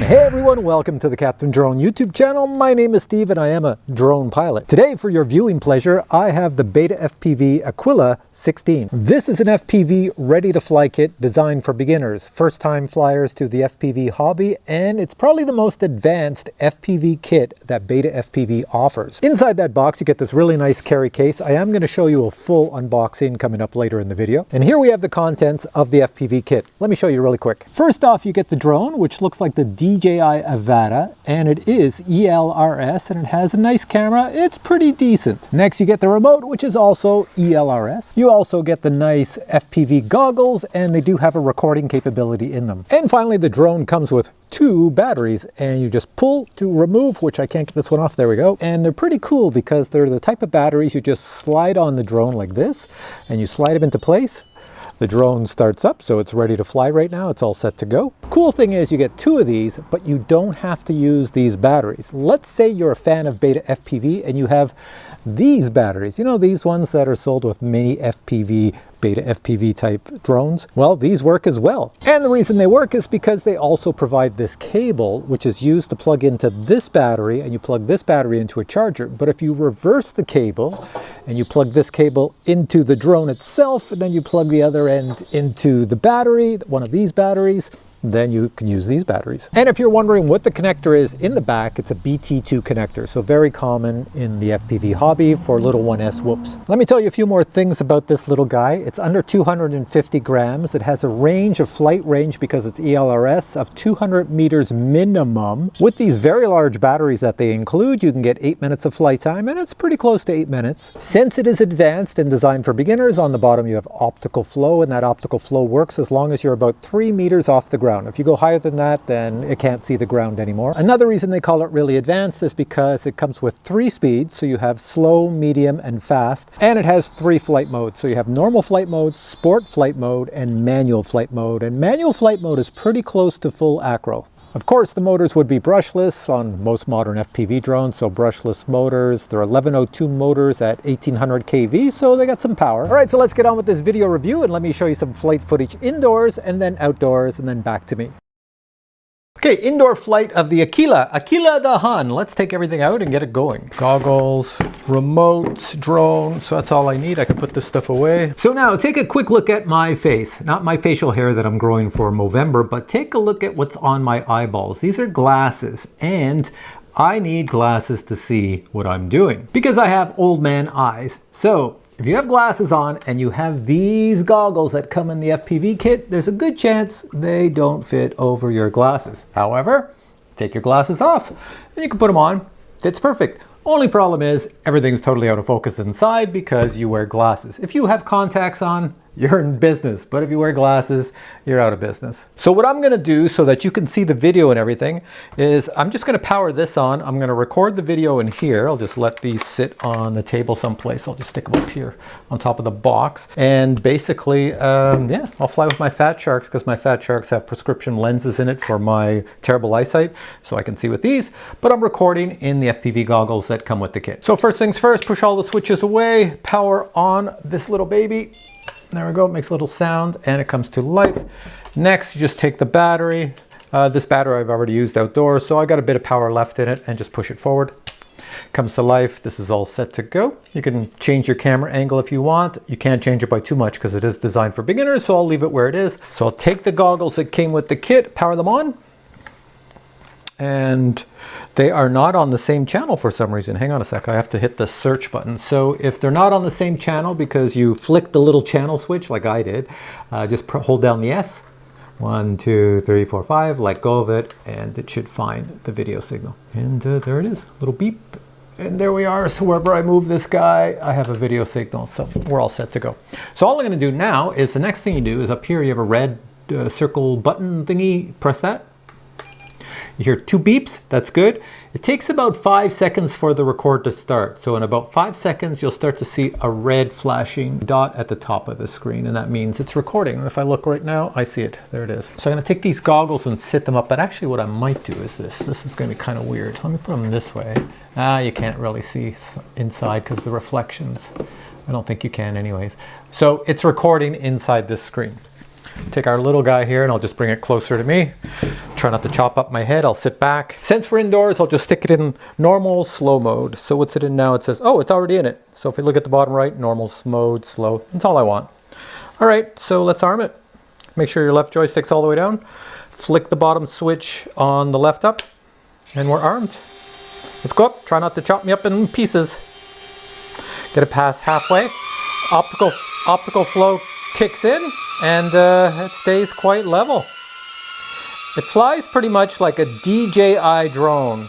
Hey everyone, welcome to the Captain Drone YouTube channel. My name is Steve and I am a drone pilot. Today, for your viewing pleasure, I have the BETAFPV AQUILA16. This is an FPV ready-to-fly kit designed for beginners, first-time flyers to the FPV hobby, and it's probably the most advanced FPV kit that BETAFPV offers. Inside that box, you get this really nice carry case. I am going to show you a full unboxing coming up later in the video. And here we have the contents of the FPV kit. Let me show you really quick. First off, you get the drone, which looks like the DJI Avata, and it is ELRS, and it has a nice camera. It's pretty decent. Next, you get the remote, which is also ELRS. You also get the nice FPV goggles, and they do have a recording capability in them. And finally, the drone comes with 2 batteries, and you just pull to remove, which I can't get this one off. There we go. And they're pretty cool because they're the type of batteries you just slide on the drone like this, and you slide them into place. The drone starts up, so it's ready to fly right now. It's all set to go. Cool thing is you get 2 of these, but you don't have to use these batteries. Let's say you're a fan of BETAFPV and you have these batteries. You know, these ones that are sold with mini FPV, BETAFPV type drones? Well, these work as well. And the reason they work is because they also provide this cable, which is used to plug into this battery, and you plug this battery into a charger. But if you reverse the cable and you plug this cable into the drone itself, and then you plug the other end into the battery, one of these batteries, then you can use these batteries. And if you're wondering what the connector is in the back, it's a BT2 connector, so very common in the FPV hobby for little 1S whoops. Let me tell you a few more things about this little guy. It's under 250 grams. It has a range of flight range, because it's ELRS, of 200 meters minimum. With these very large batteries that they include, you can get 8 minutes of flight time, and it's pretty close to 8 minutes. Since it is advanced and designed for beginners, on the bottom you have optical flow, and that optical flow works as long as you're about 3 meters off the ground. If you go higher than that, then it can't see the ground anymore. Another reason they call it really advanced is because it comes with 3 speeds, so you have slow, medium, and fast, and it has 3 flight modes. So you have normal flight mode, sport flight mode, and manual flight mode. And manual flight mode is pretty close to full acro. Of course, the motors would be brushless on most modern FPV drones, so brushless motors. They're 1102 motors at 1800 kV, so they got some power. All right, so let's get on with this video review, and let me show you some flight footage indoors, and then outdoors, and then back to me. Okay, indoor flight of the Aquila the Hun. Let's take everything out and get it going. Goggles, remote, drone, so that's all I need. I can put this stuff away. So now take a quick look at my face. Not my facial hair that I'm growing for Movember, but take a look at what's on my eyeballs. These are glasses, and I need glasses to see what I'm doing because I have old man eyes. So if you have glasses on and you have these goggles that come in the FPV kit, there's a good chance they don't fit over your glasses. However, take your glasses off and you can put them on. Fits perfect. Only problem is everything's totally out of focus inside because you wear glasses. If you have contacts on, you're in business, but if you wear glasses, you're out of business. So what I'm gonna do so that you can see the video and everything is I'm just gonna power this on. I'm gonna record the video in here. I'll just let these sit on the table someplace. I'll just stick them up here on top of the box. And basically, yeah, I'll fly with my Fat Sharks because my Fat Sharks have prescription lenses in it for my terrible eyesight, so I can see with these, but I'm recording in the FPV goggles that come with the kit. So first things first, push all the switches away, power on this little baby. There we go, it makes a little sound and it comes to life. Next, you just take the battery. This battery I've already used outdoors, so I got a bit of power left in it, and just push it forward. Comes to life. This is all set to go. You can change your camera angle if you want. You can't change it by too much because it is designed for beginners, so I'll leave it where it is. So I'll take the goggles that came with the kit, power them on. And they are not on the same channel for some reason. Hang on a sec, I have to hit the search button. So if they're not on the same channel because you flicked the little channel switch like I did, just hold down the S. 1, 2, 3, 4, 5, let go of it, and it should find the video signal. And there it is, little beep. And there we are, so wherever I move this guy, I have a video signal, so we're all set to go. So all I'm gonna do now is the next thing you do is up here, you have a red circle button thingy, press that. You hear 2 beeps, that's good. It takes about 5 seconds for the record to start. So in about 5 seconds, you'll start to see a red flashing dot at the top of the screen, and that means it's recording. And if I look right now, I see it, there it is. So I'm gonna take these goggles and sit them up, but actually what I might do is this. This is gonna be kind of weird. Let me put them this way. You can't really see inside because of the reflections. I don't think you can anyways. So it's recording inside this screen. Take our little guy here and I'll just bring it closer to me. Try not to chop up my head, I'll sit back. Since we're indoors, I'll just stick it in normal slow mode. So what's it in now? It says, oh, it's already in it. So if we look at the bottom right, normal mode, slow, that's all I want. All right, so let's arm it. Make sure your left joystick's all the way down. Flick the bottom switch on the left up and we're armed. Let's go up, try not to chop me up in pieces. Get it past halfway. Optical flow kicks in and it stays quite level. It flies pretty much like a DJI drone.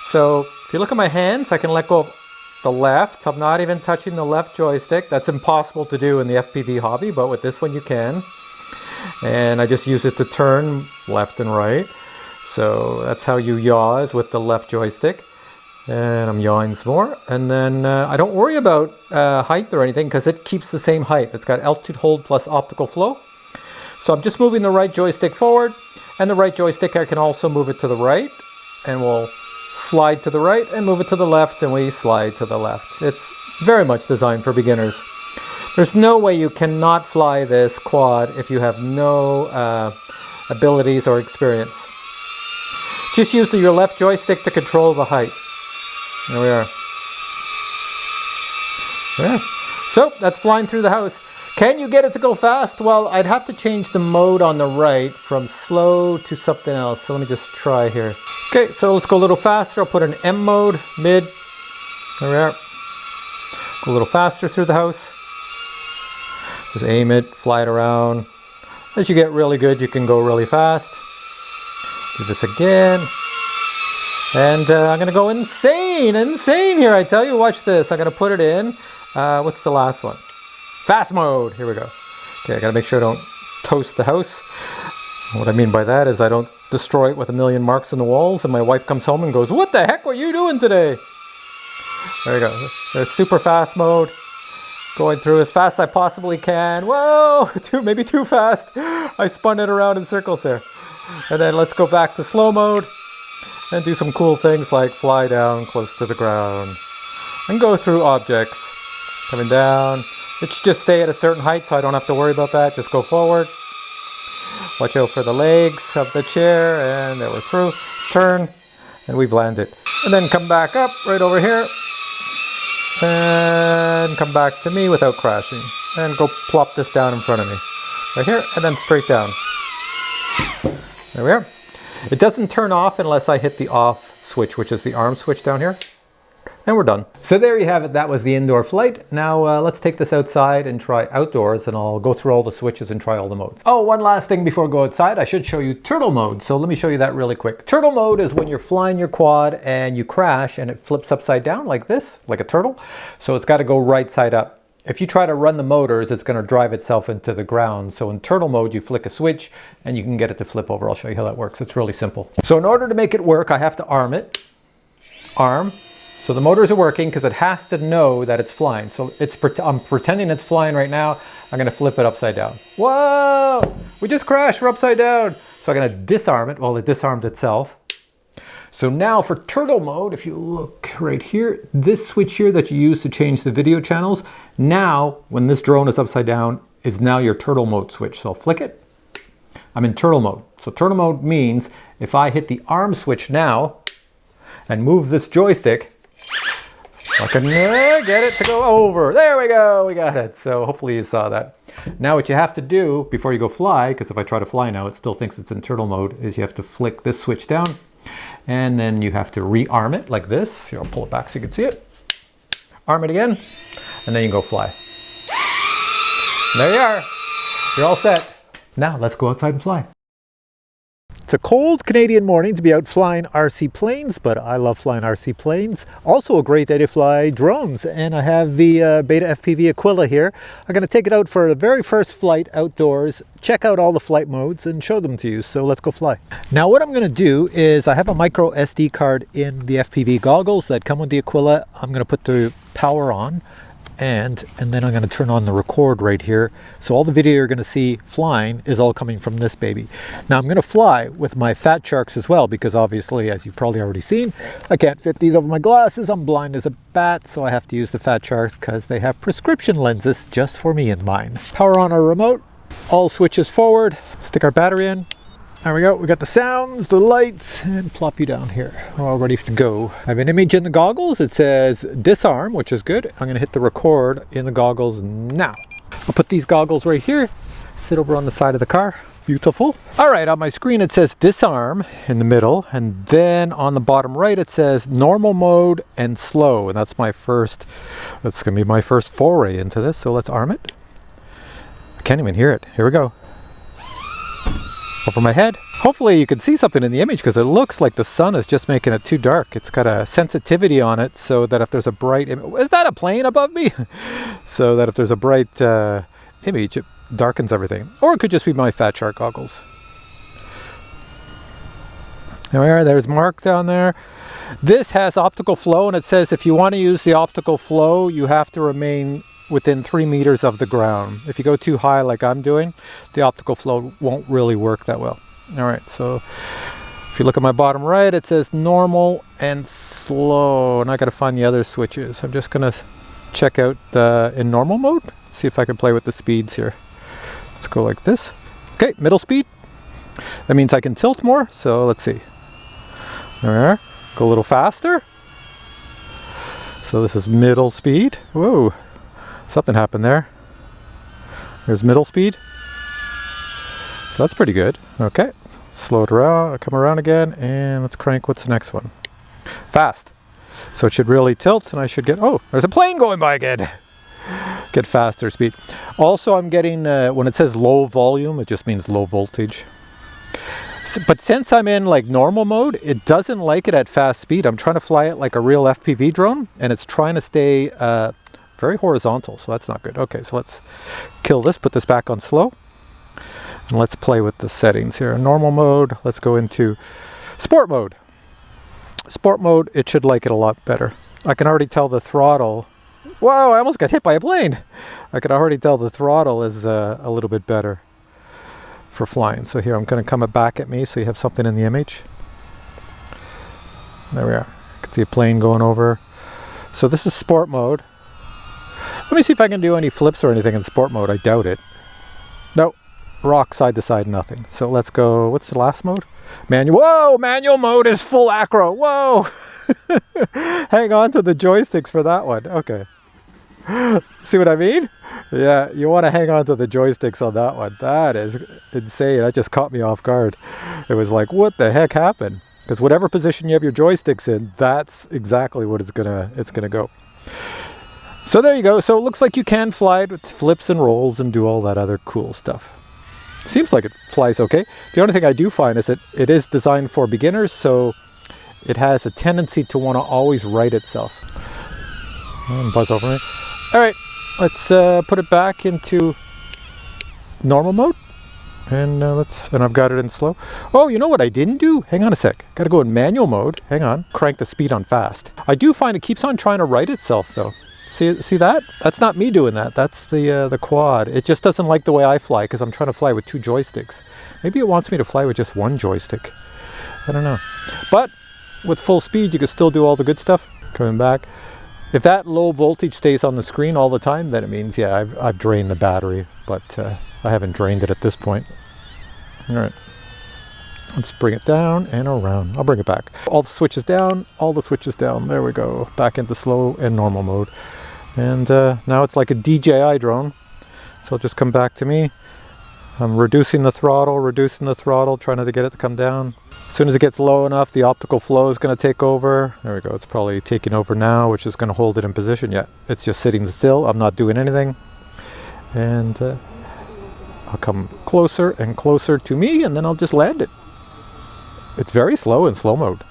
So if you look at my hands, I can let go of the left. I'm not even touching the left joystick. That's impossible to do in the FPV hobby, but with this one you can. And I just use it to turn left and right. So that's how you yaw, is with the left joystick. And I'm yawing some more. And then I don't worry about height or anything because it keeps the same height. It's got altitude hold plus optical flow. So I'm just moving the right joystick forward, and the right joystick I can also move it to the right, and we'll slide to the right and move it to the left, and we slide to the left. It's very much designed for beginners. There's no way you cannot fly this quad if you have no abilities or experience. Just use your left joystick to control the height. There we are. Yeah. So that's flying through the house. Can you get it to go fast? Well, I'd have to change the mode on the right from slow to something else. So let me just try here. Okay, so let's go a little faster. I'll put an M mode, mid. There we are. Go a little faster through the house. Just aim it, fly it around. As you get really good, you can go really fast. Do this again. And I'm gonna go insane here, I tell you. Watch this, I'm gonna put it in. What's the last one? Fast mode, here we go. Okay, I gotta make sure I don't toast the house. What I mean by that is I don't destroy it with a million marks on the walls and my wife comes home and goes, what the heck were you doing today? There we go, there's super fast mode. Going through as fast as I possibly can. Whoa, maybe too fast. I spun it around in circles there. And then let's go back to slow mode and do some cool things like fly down close to the ground and go through objects. Coming down. It should just stay at a certain height so I don't have to worry about that. Just go forward. Watch out for the legs of the chair, and there we're through. Turn, and we've landed. And then come back up right over here. And come back to me without crashing. And go plop this down in front of me. Right here, and then straight down. There we are. It doesn't turn off unless I hit the off switch, which is the arm switch down here. And we're done. So there you have it. That was the indoor flight. Now let's take this outside and try outdoors, and I'll go through all the switches and try all the modes. Oh, one last thing before we go outside, I should show you turtle mode. So let me show you that really quick. Turtle mode is when you're flying your quad and you crash and it flips upside down like this, like a turtle. So it's got to go right side up. If you try to run the motors, it's going to drive itself into the ground. So in turtle mode, you flick a switch and you can get it to flip over. I'll show you how that works. It's really simple. So in order to make it work, I have to arm it. Arm. So the motors are working because it has to know that it's flying. So I'm pretending it's flying right now. I'm going to flip it upside down. Whoa! We just crashed. We're upside down. So I'm going to disarm it. Well, it disarmed itself. So now for turtle mode, if you look right here, this switch here that you use to change the video channels, now when this drone is upside down, is now your turtle mode switch. So I'll flick it. I'm in turtle mode. So turtle mode means if I hit the arm switch now and move this joystick, I can get it to go over. There we go, we got it. So hopefully you saw that. Now what you have to do before you go fly, because if I try to fly now, it still thinks it's in turtle mode, is you have to flick this switch down, and then you have to rearm it like this. Here, I'll pull it back so you can see it. Arm it again, and then you go fly. And there you are. You're all set. Now let's go outside and fly. It's a cold Canadian morning to be out flying RC planes, but I love flying RC planes. Also a great day to fly drones, and I have the BETAFPV AQUILA here. I'm going to take it out for the very first flight outdoors, check out all the flight modes and show them to you. So let's go fly. Now what I'm going to do is I have a micro SD card in the FPV goggles that come with the AQUILA. I'm going to put the power on. And then I'm going to turn on the record right here. So all the video you're going to see flying is all coming from this baby. Now I'm going to fly with my Fat Sharks as well, because obviously, as you've probably already seen, I can't fit these over my glasses. I'm blind as a bat, so I have to use the Fat Sharks because they have prescription lenses just for me in mind. Power on our remote. All switches forward, stick our battery in. There we go, we got the sounds, the lights, and plop you down here. We're all ready to go. I have an image in the goggles. It says disarm, which is good. I'm gonna hit the record in the goggles now. I'll put these goggles right here, sit over on the side of the car. Beautiful. All right, on my screen it says disarm in the middle, and then on the bottom right it says normal mode and slow, and that's gonna be my first foray into this, so let's arm it. I can't even hear it. Here we go. Over my head. Hopefully you can see something in the image because it looks like the sun is just making it too dark. It's got a sensitivity on it so that if there's a bright is that a plane above me? So that if there's a bright image, it darkens everything. Or it could just be my Fat Shark goggles. There we are, there's Mark down there. This has optical flow, and it says if you want to use the optical flow, you have to remain within 3 meters of the ground. If you go too high like I'm doing, the optical flow won't really work that well. All right, so if you look at my bottom right, it says normal and slow, and I got to find the other switches. I'm just gonna check out in normal mode, see if I can play with the speeds here. Let's go like this. Okay, middle speed. That means I can tilt more, so let's see. There we are. Go a little faster. So this is middle speed. Whoa. Something happened there. There's middle speed. So that's pretty good. Okay, slow it around, come around again, and let's crank. What's the next one? Fast. So it should really tilt, and I should get, oh, there's a plane going by again. Get faster speed. Also, I'm getting, when it says low volume, it just means low voltage. But since I'm in like normal mode, it doesn't like it at fast speed. I'm trying to fly it like a real FPV drone, and it's trying to stay very horizontal, so that's not good. Okay, so let's kill this, put this back on slow, and let's play with the settings here. Normal mode, let's go into sport mode. Sport mode, it should like it a lot better. I can already tell the throttle. Whoa, I almost got hit by a plane. I can already tell the throttle is a little bit better for flying. So here, I'm going to come back at me so you have something in the image. There we are. You can see a plane going over. So this is sport mode. Let me see if I can do any flips or anything in sport mode. I doubt it. No, rock side to side, nothing. So let's go, what's the last mode? Manual. Whoa, manual mode is full acro. Whoa. Hang on to the joysticks for that one. Okay. See what I mean? Yeah, you want to hang on to the joysticks on that one. That is insane. That just caught me off guard. It was like, what the heck happened? Because whatever position you have your joysticks in, that's exactly what it's gonna go. So there you go. So it looks like you can fly it with flips and rolls and do all that other cool stuff. Seems like it flies okay. The only thing I do find is that it is designed for beginners, so it has a tendency to want to always right itself. And buzz over me. All right, let's put it back into normal mode, and and I've got it in slow. Oh, you know what I didn't do? Hang on a sec. Got to go in manual mode. Hang on. Crank the speed on fast. I do find it keeps on trying to right itself though. See that? That's not me doing that. That's the quad. It just doesn't like the way I fly because I'm trying to fly with 2 joysticks. Maybe it wants me to fly with just 1 joystick. I don't know. But with full speed, you can still do all the good stuff. Coming back. If that low voltage stays on the screen all the time, then it means, yeah, I've drained the battery, but I haven't drained it at this point. All right. Let's bring it down and around. I'll bring it back. All the switches down, all the switches down. There we go. Back into slow and normal mode. And now it's like a DJI drone. So it'll just come back to me. I'm reducing the throttle, trying to get it to come down. As soon as it gets low enough, the optical flow is going to take over. There we go. It's probably taking over now, which is going to hold it in position. Yeah, it's just sitting still. I'm not doing anything. And I'll come closer and closer to me, and then I'll just land it. It's very slow in slow mode.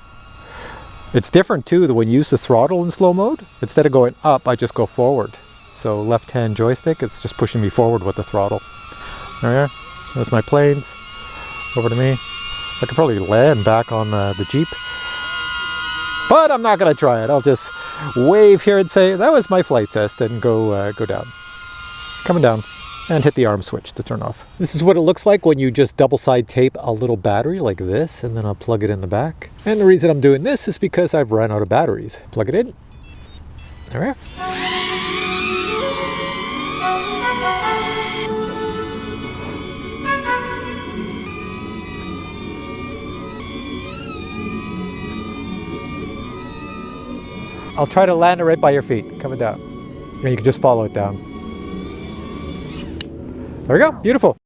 It's different too that when you use the throttle in slow mode, instead of going up, I just go forward. So left-hand joystick, it's just pushing me forward with the throttle. There we are. There's my planes. Over to me. I could probably land back on the Jeep. But I'm not going to try it. I'll just wave here and say, that was my flight test, and go down. Coming down. And hit the arm switch to turn off. This is what it looks like when you just double side tape a little battery like this, and then I'll plug it in the back. And the reason I'm doing this is because I've run out of batteries. Plug it in. There we are. 1, I'll try to land it right by your feet, coming down. And you can just follow it down. There we go, beautiful.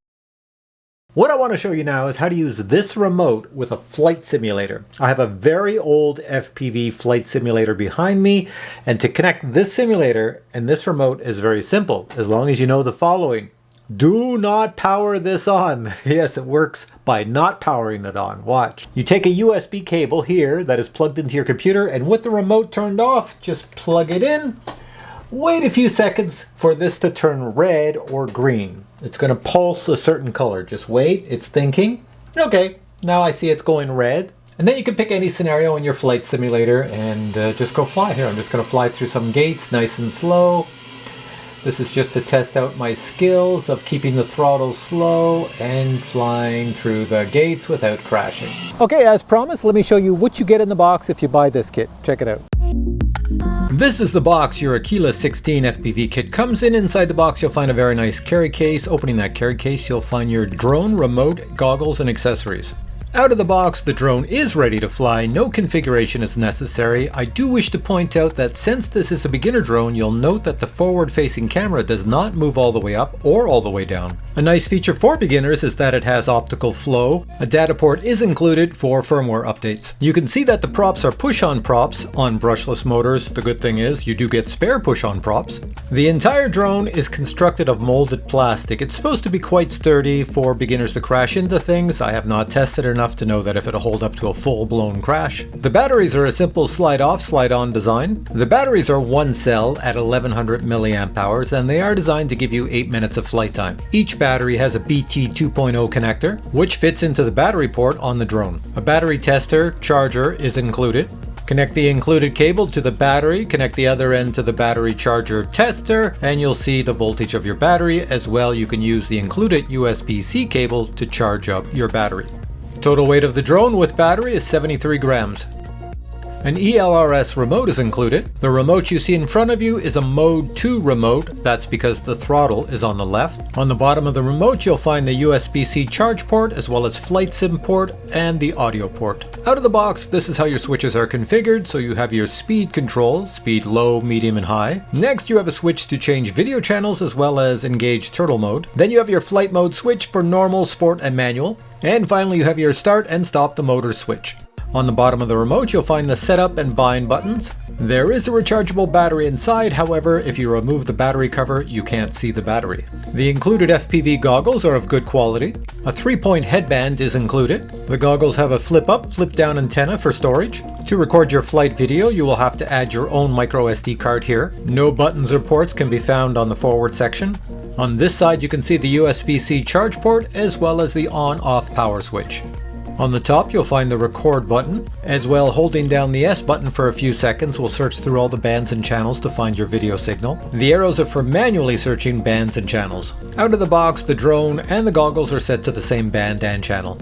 What I want to show you now is how to use this remote with a flight simulator. I have a very old FPV flight simulator behind me, and to connect this simulator and this remote is very simple, as long as you know the following. Do not power this on. Yes, it works by not powering it on. Watch. You take a USB cable here that is plugged into your computer, and with the remote turned off, just plug it in. Wait a few seconds for this to turn red or green. It's going to pulse a certain color. Just wait, it's thinking. Okay, now I see it's going red. And then you can pick any scenario in your flight simulator and just go fly. Here, I'm just going to fly through some gates nice and slow. This is just to test out my skills of keeping the throttle slow and flying through the gates without crashing. Okay, as promised, let me show you what you get in the box if you buy this kit. Check it out. This is the box your AQUILA16 FPV kit comes in. Inside the box you'll find a very nice carry case. Opening that carry case you'll find your drone, remote, goggles and accessories. Out of the box, the drone is ready to fly. No configuration is necessary. I do wish to point out that since this is a beginner drone, you'll note that the forward-facing camera does not move all the way up or all the way down. A nice feature for beginners is that it has optical flow. A data port is included for firmware updates. You can see that the props are push-on props on brushless motors. The good thing is you do get spare push-on props. The entire drone is constructed of molded plastic. It's supposed to be quite sturdy for beginners to crash into things. I have not tested enough to know that if it'll hold up to a full-blown crash. The batteries are a simple slide-off, slide-on design. The batteries are one cell at 1100 milliamp hours, and they are designed to give you 8 minutes of flight time. Each battery has a BT 2.0 connector, which fits into the battery port on the drone. A battery tester charger is included. Connect the included cable to the battery, connect the other end to the battery charger tester, and you'll see the voltage of your battery. As well, you can use the included USB-C cable to charge up your battery. Total weight of the drone with battery is 73 grams. An ELRS remote is included. The remote you see in front of you is a Mode 2 remote. That's because the throttle is on the left. On the bottom of the remote you'll find the USB-C charge port, as well as flight sim port and the audio port. Out of the box, this is how your switches are configured. So you have your speed control, speed low, medium and high. Next you have a switch to change video channels as well as engage turtle mode. Then you have your flight mode switch for normal, sport and manual. And finally you have your start and stop the motor switch. On the bottom of the remote you'll find the setup and bind buttons. There is a rechargeable battery inside, however if you remove the battery cover you can't see the battery. The included FPV goggles are of good quality. A 3-point headband is included. The goggles have a flip up, flip down antenna for storage. To record your flight video you will have to add your own micro SD card here. No buttons or ports can be found on the forward section. On this side you can see the USB-C charge port as well as the on-off power switch. On the top you'll find the record button. As well, holding down the S button for a few seconds will search through all the bands and channels to find your video signal. The arrows are for manually searching bands and channels. Out of the box, the drone and the goggles are set to the same band and channel.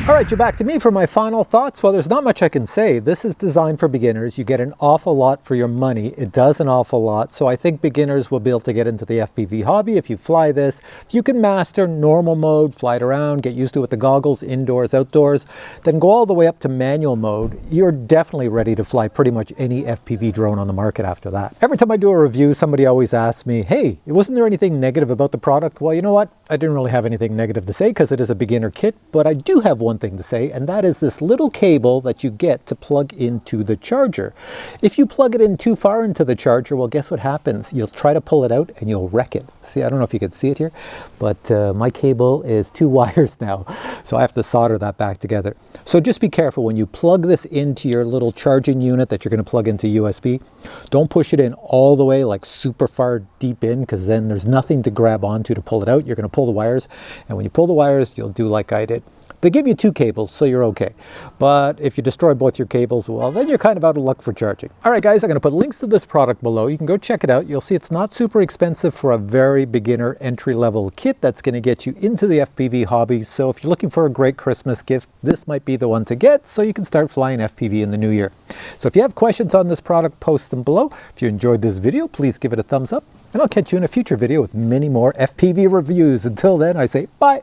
Alright, you're back to me for my final thoughts. Well, there's not much I can say. This is designed for beginners. You get an awful lot for your money. It does an awful lot. So I think beginners will be able to get into the FPV hobby if you fly this. If you can master normal mode, fly it around, get used to it with the goggles, indoors, outdoors, then go all the way up to manual mode. You're definitely ready to fly pretty much any FPV drone on the market after that. Every time I do a review, somebody always asks me, hey, wasn't there anything negative about the product? Well, you know what? I didn't really have anything negative to say because it is a beginner kit, but I do have one thing to say, and that is this little cable that you get to plug into the charger. If you plug it in too far into the charger, well, guess what happens? You'll try to pull it out and you'll wreck it. See, I don't know if you can see it here, but my cable is 2 wires now, so I have to solder that back together. So just be careful when you plug this into your little charging unit that you're going to plug into USB. Don't push it in all the way, like super far deep in, because then there's nothing to grab onto to pull it out. You're going to pull the wires, and when you pull the wires, you'll do like I did. They give you 2 cables, so you're okay. But if you destroy both your cables, well, then you're kind of out of luck for charging. All right, guys, I'm going to put links to this product below. You can go check it out. You'll see it's not super expensive for a very beginner entry-level kit that's going to get you into the FPV hobby. So if you're looking for a great Christmas gift, this might be the one to get so you can start flying FPV in the new year. So if you have questions on this product, post them below. If you enjoyed this video, please give it a thumbs up. And I'll catch you in a future video with many more FPV reviews. Until then, I say bye.